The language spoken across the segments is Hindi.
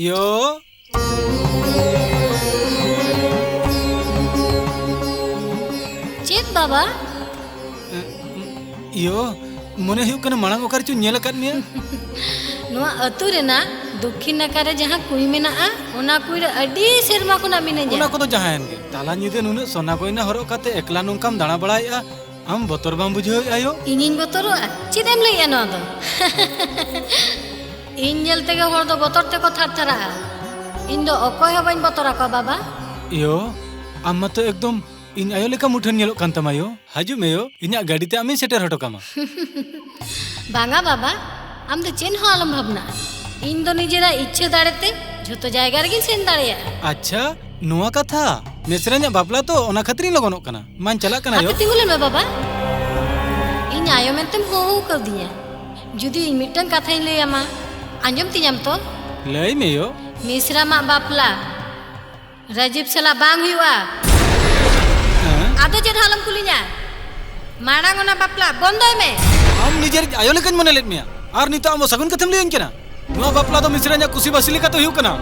Yo. Cid Baba? Yo, mone hiu kana marang okar chu nyel akad meya. Noa atu rena Dokhin Nakare jahan kui menaa ona kui re adi serma khona minanya. Ona kodo jahan ge. Tala nyide nunuk sona koina horok kate ekla nongkam dana baraye'a. Am botor bam bujhau ayo. Inying botoroa. Cid em laiya noa do? Iñ nyel tege hor do botor teko tharthara'a. Iñ do okoy hon bañ botora ko Baba. Yo, am mato ekdom इन आयो लेका मुठन nyelok kan tama yo. Haju me yo. Inya gadi te ami seter hoto kama. Banga Baba, am do chen ho alom bhabna. Iñ do nijera icche darete jhoto jayga regi sen dareya. अच्छा नुआ कथा नेसराnya बापला तो ओना खतरी लगनोक kana. मान चला kana yo. Ape tingulen me Baba. Iñ ayo mentem ho kar diya. Judi iñ mittang kathañ lay ama anjom tiñam to. Lay me yo. Misra mak bapla. Rajib sala bang huyu'a. Ado ced halam kulinya. Marang ona bapla bondoy me. Am nijer ayo lekan mone let meya. Ar nito am sagun katham leyan kana. Nuआ बापला तो मिश्राnya कुसी बसिली का तो हिउ कना.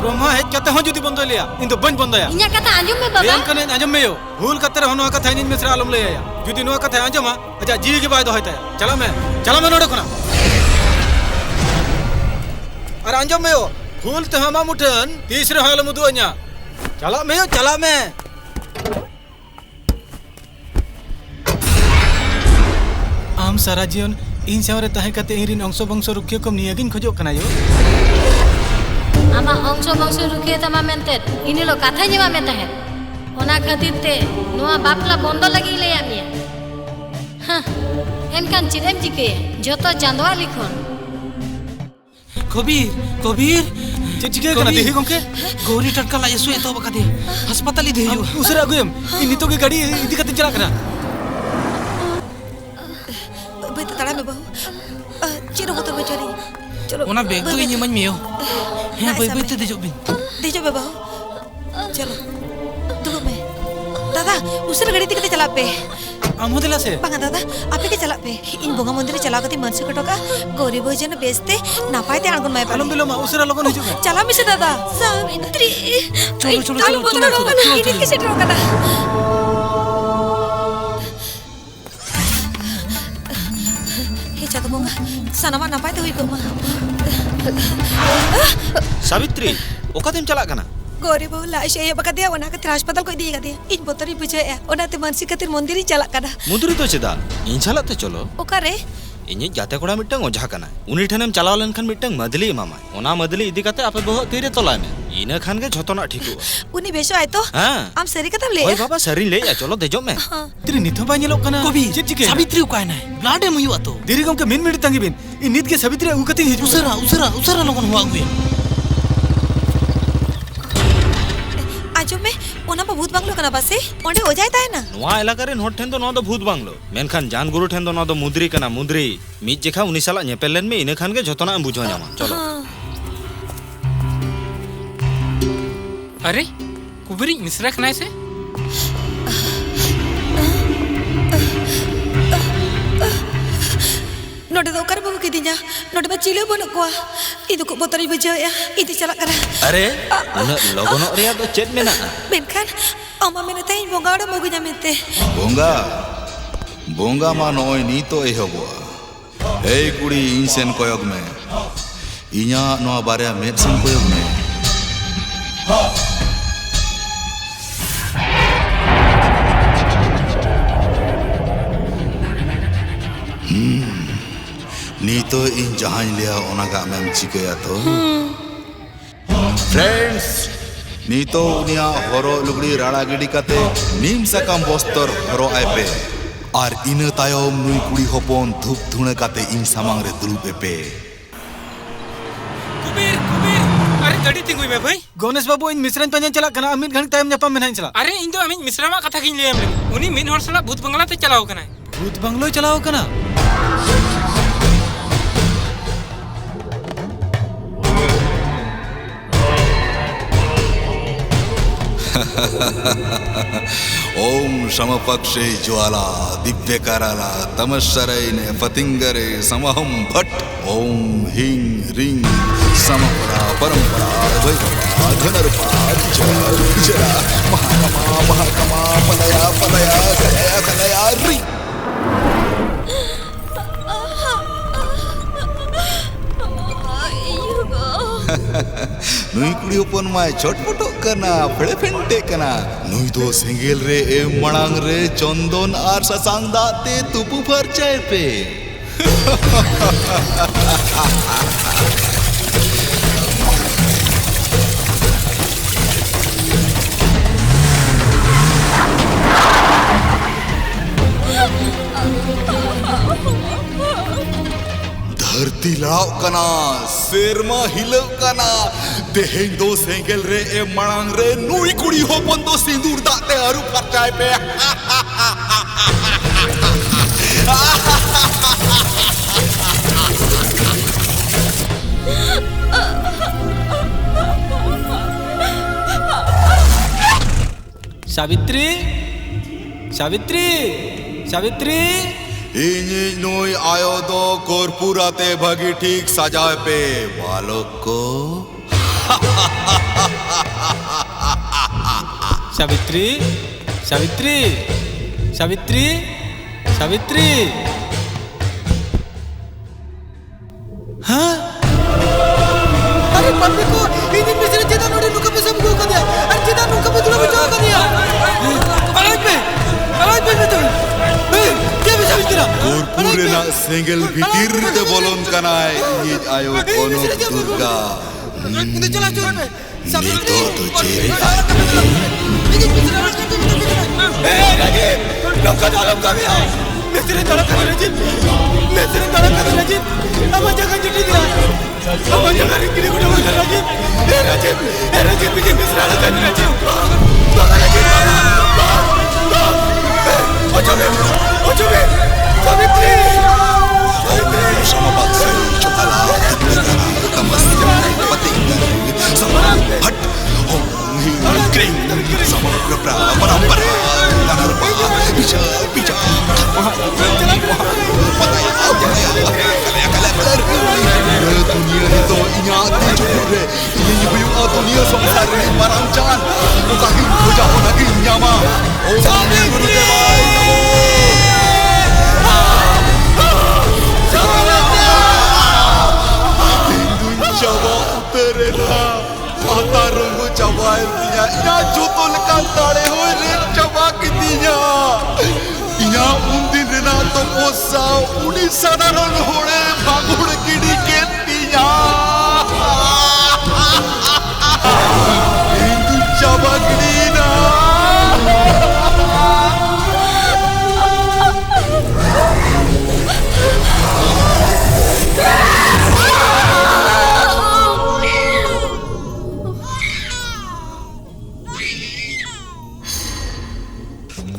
ब्रह्मा हेज कते हो जुदी बंदो लिया. इन तो बन बंदया. Inya kata anjom me Baba. लेन कने अंजम में यो. भूल कते हो नुआ कथा इन मिश्रा आलम ले आया. जुदी नुआ कथा अंजमा अच्छा जी के बाय दो होता है. चला मैं नोडे कोना. अरे अंजम में यो. भूल ते हमा मुठन तीसरे हाल मुदुअnya. चला मैं. आम सारा जीवन इन सावरे ताहे कते इरिन अंश बंश रुखिया कम नियागिन खोजो कना यो. Ama ongso bangso rukiye tama mentet. Ini lo katha nyema metahe. Ona khatir te noa bapla bondo lagi lay amia. Hah. Enkan chidem jike joto chandwa likhon. Kabir चेक चिके कना देही गंके गौरी टटका ला यसु एतो बका दे अस्पताल दे हियो उसरा गुयम इन नितो के गाड़ी इदी कते चला कना. Betul tak lama bau. Ciro motor mencari. Ciro. ओना बैग तो इनी मन मियो हे बई ते देजो बिन देजो बे बहू. चलो. Duduk me. Dada, usir गाड़ी दिखते चला पे. आम होदला से Bang Dada, apa के चला पे? इन बोंगा मंदिर चला कती मनसे कटोका गौरी भोजन बेचते नापाय ते आंगन में आलम बिलो मा उसरा लोगन हिजु के. चला मिसे दादा. Savitri. Chalo. Ini किसे ड्रॉ करना? Jatuh bunga, sana mana apa itu ibu mah? Savitri ओकातेम चला कना गौरी बहु लाश ये बका दिया वना के अस्पताल को दिया दिया इन बोतरी बुझे ओना ते मानसिक खातिर मंदिर चला कना मुदुरी तो चेदा इन चलाते चलो ओकारे इने जाते कोड़ा मिटंग ओझा कना उनी ठनेम चलाव लेनखान मिटंग मदली एमामा ओना मदली इदी काते आपे बहो तीरे तोलाय मे इना खान के झोतोना ठीकु उनी बेसो आय तो हां आम सरी कतम ले ओय बाबा सरी ले या चलो देजो मे तेरी नितो बा nyelok kana. कबीर चेक चिके सावित्री उकाय ना ब्लड एम हुआ तो देरी गंके मिन मिनिट तंगी बिन. इन नित के सावित्री उकती हिजु. उसरा लोगन हुआ हुए आजो में ओना पर भूत बांगलो कना बसे ओंडे हो जाय ताय ना नोआ इलाका रे नोट ठेन दो नो दो भूत बांगलो मेनखान जान गुरु ठेन दो नो दो मुद्री कना मुद्री मिज जेखा उनी साला नेपेल लेन में इने खान के झोतोना एम बुझो जामा चलो अरे कुबरी मिश्रा खनाय से नोडे दो कर बहु की दिया नोडे में चिले बोलो को इदु को बोतरी बुझे या इदी चला करा अरे उन लोगोनो रिया दो चेत मेना मेनखान अमा मेने तई बोंगा ओडे मोगु जामेते बोंगा मा नय नीतो एहबोआ हे कुड़ी इन सेन कोयग में इnya नोआ बारे मेद सेन कोयग में नीतो इन जहां लिया ओनागा मैम चिकया तो फ्रेंड्स नीतो उनिया हरो लुगड़ी राड़ा गिडी काते नीम साकाम बस्तर हरो आइपे और इन तायम नुई कुड़ी हपन धूप धुणे काते इन सामांग रे दुलुबे पे कुबीर अरे गाड़ी तिंगुई में भाई गणेश बाबू इन मिश्रन पंजन चला कना. अमित घंटे टाइम न्यापाम में चला. अरे इन दो अमित मिश्रा मा कथा किन लेम उनी मिन हर सला भूत बंगला ते चलाओ कना भूत बंगलो चलाओ कना. ओम समपक्षे ज्वाला दिव्य कराला तमशरैने फतिंगरे समहम भट्ट ओम हिंग रिंग समपरा परंपरा वैभवा धनर्पा जरा महाकमा महाकमा पलया पलया कलया कलया रि नुई कुड़ी ओपन माय छटपटो कना फेड़े फेंटे कना नुई दो सेंगेल रे ए मणांग रे चंदन आर ससांग दाते तुपु फरचाय पे धरती लाव कना शेरमा हिलव कना तेहें दो सेंगेल रे ए मणांग रे नुई कुड़ी होपन दो सिंदूर दाते अरु फरचाय पे सावित्री सावित्री सावित्री इन्हीं नुई आयो दो कोरपुराते भगी ठीक सजाए पे बालक को सावित्री सावित्री सावित्री सावित्री हाँ अरे पन्ने को इन्हीं में से जितना नोटे नुका पे सब को कर दिया अरे जितना नुका पे दूसरा बचाव कर दिया अलाइट पे तो क्या भी सावित्री कोरपुरे ना सेंगेल भीतर ते बोलों कनाए ये आयो कोनो दुर्गा इधर चला चोर पे नीतो तो चेरे नौका दालम का भी आओ मैं तेरे दालम का रजित अब जगह जुटी दिया अब जगह रिक्की को डबल कर रजित मुझे मिश्रा लगा कर रजित बाबा रजित ओचोबे सावित्री समपक से चुकला तमस्या पति समान हट ओम हिंग क्रीं समग्र परंपरा धनर्पा पिचा पिचा दुनिया है तो यहाँ आती चुरे ये युग दुनिया संसार में मरांचान उकाही पूजा होना की न्यामा ओम गुरुदेवाय Jawa terena mata runggu Jawa intinya ina joto lekan tare hoi ren Jawa kitinya ina undin rena to posa uni sadaron hore bhagur kidi ketinya Hindu Jawa kidina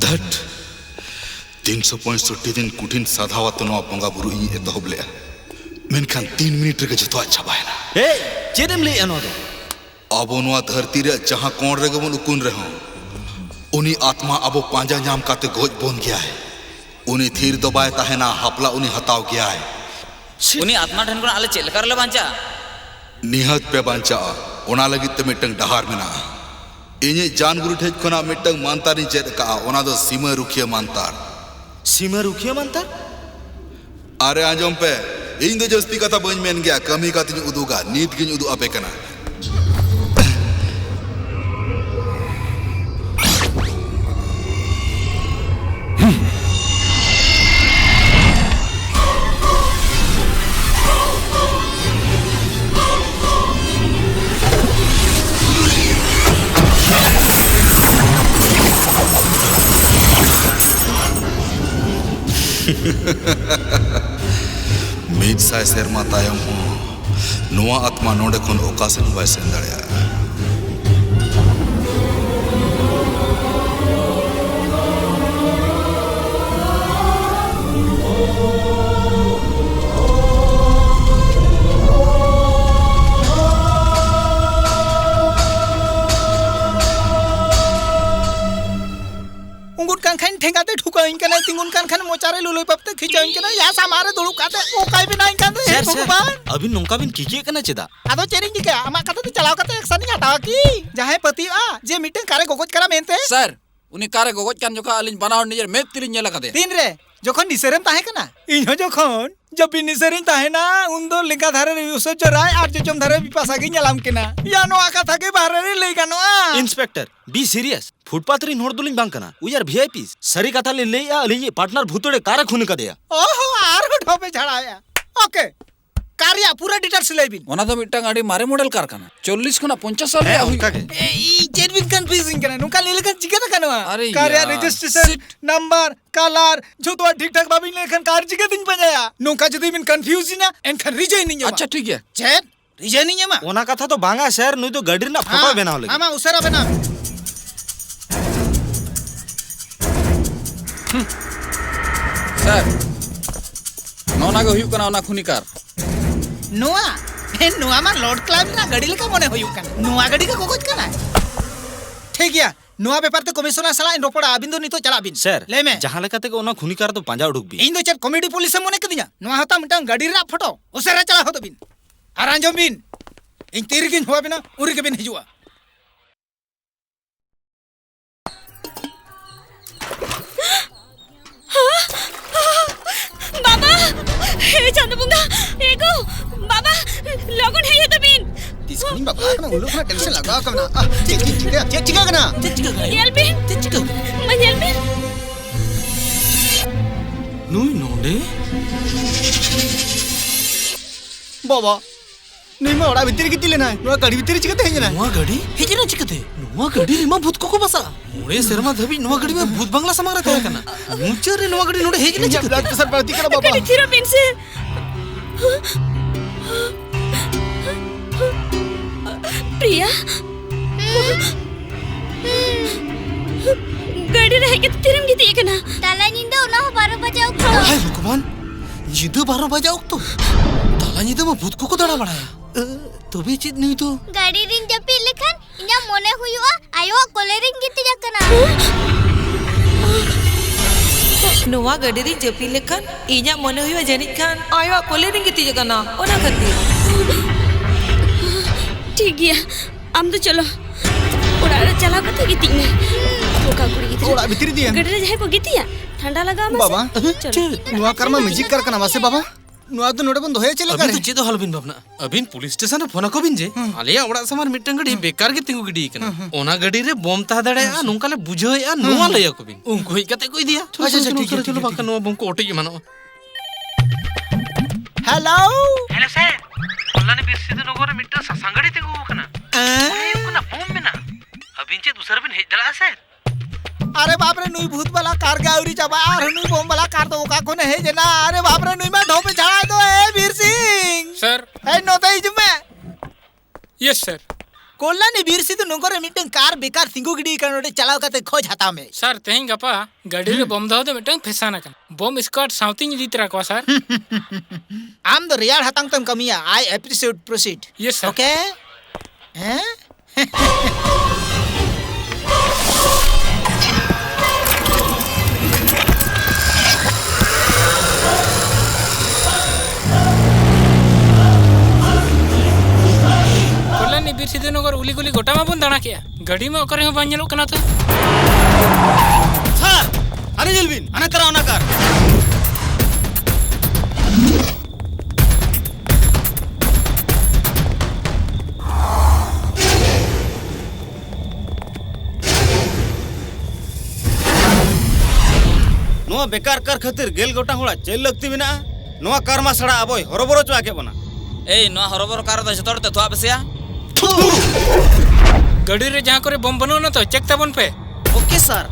धट 365 दिन कुठिन साधावत नवा बंगा बुरु इन एतहब ले मेनखान 3 मिनट रे जतो अच्छा बायना ए चेदम ले अनो दो अब नवा धरती रे जहां कोण रे गबन उकुन रे हो उनी आत्मा अब पांजा नाम काते गोज बोन गया है उनी थीर दबाए ताहेना हपला उनी हताव गया है उनी आत्मा ठन कोन आले चेल कर ले बांचा निहत पे बांचा ओना लगित ते मिटंग डहार मेना इने जान गुरु ठेज कोना मिटंग मानतारी चेद का ओना दो सीमा रुखिया मानतार अरे आजम पे इन दो जस्ती कथा बन मेन गया कमी का तिन उदुगा नीत गिन उदु अपे कना मीत साय सेरमा तायम हो नुआ आत्मा नोडे खन ओकासन बाय सेन दाड़िया कान खान ठेंगाते ठुका इनकना तिंगुन कान खान मोचारे लुलुई पपते खिचा इनकना या सामारे दुड़ु काते ओ काय बिना इनकान दे सर भगवान सर अभी नौका बिन किकिए कना चेदा आदो चेरिंग के आमा कते चलाव कते एक्शन हटावा की जहां पति जे मीटिंग कारे गोगोज करा मेनते सर उनी कारे गोगोज कान जोका अलिन बनाव निजर मेप तिलिन नेला कदे तीन रे जोखन निसेरम ताहे कना इहो जोखन जब भी निसेरिन ताहे ना उन्दो लिंगा धारे रे उसो चराय आर जोजम धारे विपासा गे ᱧᱮᱞᱟᱢ केना या नो आका थाके बाहरे रे लई गानोआ इंस्पेक्टर बी सीरियस फुटपाथ रे नोड़ दुलिन बांग कना उयार वीआईपी सरी कथा ले लेया अली पार्टनर भूतोड़े कार खुन कदेया ओहो आर ठोपे झड़ाया ओके कार्या पूरा डिटेल्स लेबिन ओना तो मिटंग आडी मारे मॉडल कार काना 40 खुना 50 साल रे हुई ए जेडविन कंफ्यूजिंग कना नुका लेलेकन चिकेता कनवा अरे कार्या यार, रजिस्ट्रेशन नंबर कलर जो ठीक ठाक बाबिन लेखन कार चिकेतिन पजाया नुका जदी बिन कंफ्यूज ना एनखन रिजाइन नी अच्छा ठीक है चेत रिजाइन नी मा ओना कथा तो बांगा सर नुई तो गाड़ी ना फोटो बनाव लगे आमा उसरा बना सर नोना गो हुई कना ओना खुनी कार नोआ ए नोआ मा लॉर्ड क्लब ना गाड़ी लेका मने होयु कना नोआ गाड़ी का कोकोज कना ठीक गया नोआ पेपर ते कमिश्नर सला इन रोपड़ा अबिन दो नितो चला बिन सर ले में जहां लेकाते को ओना खुनी कार तो पांजा उडुक बी इन दो चेक कॉमेडी पुलिस मने कदिया नोआ हता मिटन गाड़ी रा फोटो उसरा चला होतो बिन आरांजो बिन इन तीर गिन हुआ बिना उरी के बिन हिजुआ बाबा हे चंदबुंगा एगो बाबा लगन है ये तो बिन तिसकिन बाबा कना उलो कना टेंशन लगा कना ठीक कना येल बिन मैं येल बिन नुई नोडे बाबा नहीं मैं ओड़ा भीतर गितिले ना नोआ गाड़ी भीतर चिकते हेजना नोआ गाड़ी हेजना चिकते नोआ गाड़ी रे मा भूत को बसा मोरे शर्मा धबी नोआ गाड़ी में भूत बंगला समार रहता है कना मुंचे रे नोआ गाड़ी नोडे हेजना चिकते ब्लड प्रेशर बढ़ती करा बाबा कड़ी थिरो बिन से प्रिया गाड़ी रहे के तिरम गिती एकना ताला निंदा उना 12 बजे उठो हाय भगवान जिदो 12 बजे उठतो ताला निदो मा भूत को दड़ा बड़ाया तबे चित नहीं तो गाड़ी रिन जपी लेखन इना मने हुआ आयो कोलेरिंग गिती जकना नोवा गाड़ी री जपी लेखन इना मने हुआ जनित खान आयो कोलेरिंग गिती जगना ओना खातिर ठीक गया हम तो चलो ओड़ा चला कते गिती में ओका कुड़ी गिती ओड़ा भीतर दिया गाड़ी रे जाहे को गितिया ठंडा लगा मसे बाबा नोआ कर्मा म्यूजिक कर कना वासे बाबा नोआ तो नोडे बंद होय चले अभी तो चेदो हलबिन बाबना अबिन पुलिस स्टेशन फोन को बिन जे आलिया ओड़ा समार मिटंग गडी बेकार के तिंगु गडी कना ओना गडी रे बम ता दड़े आ नुंकाले बुझोया नोआ लय को बिन उनको ही कते कोई दिया अच्छा ठीक है चलो बाका नोआ बम को ओटे मानो हेलो हेलो सर कल्याणी बिरसिद नगर मिटर संगड़ी तिंगु कना उना बम में ना अबिन चे दूसरा बिन हेज दड़ा सर अरे बाप रे नुई भूत वाला कार गावरी चाबा आर नुई बम वाला कार तो ओका कोने है जना अरे बाप रे नुई में ढोपे चढ़ा दो ए वीर सिंह सर ए नोते इजुमे yes sir कोल्लानी Veer Singh Nagar meeting car बेकार तिंगु गिडी कनोडे चलाव कते खोज हता में सर तेहिं गपा गाड़ी रे बम दो मिटंग फेसाना कन बम स्क्वाड साउथिंग लीतरा को सर आम दो रियाल हतांग तम कमिया I appreciate proceed yes sir okay हैं कल्याणी बिरसिद नगर उली गुली गोटा मा बन दाना किया गाड़ी में ओकरे हो बांजलो कना तो सर अरे जलबिन अने कराओ ना कार नोआ बेकार कार खातिर गेल गोटा होड़ा चेल लगती बिना नोआ कार मा सड़ा अबोय हरोबरो चवा के बना ए नो हरोबर कार द जतोड़ ते थवा बसिया गाड़ी रे जहां करे बम बनो ना तो चेक तबन पे ओके सर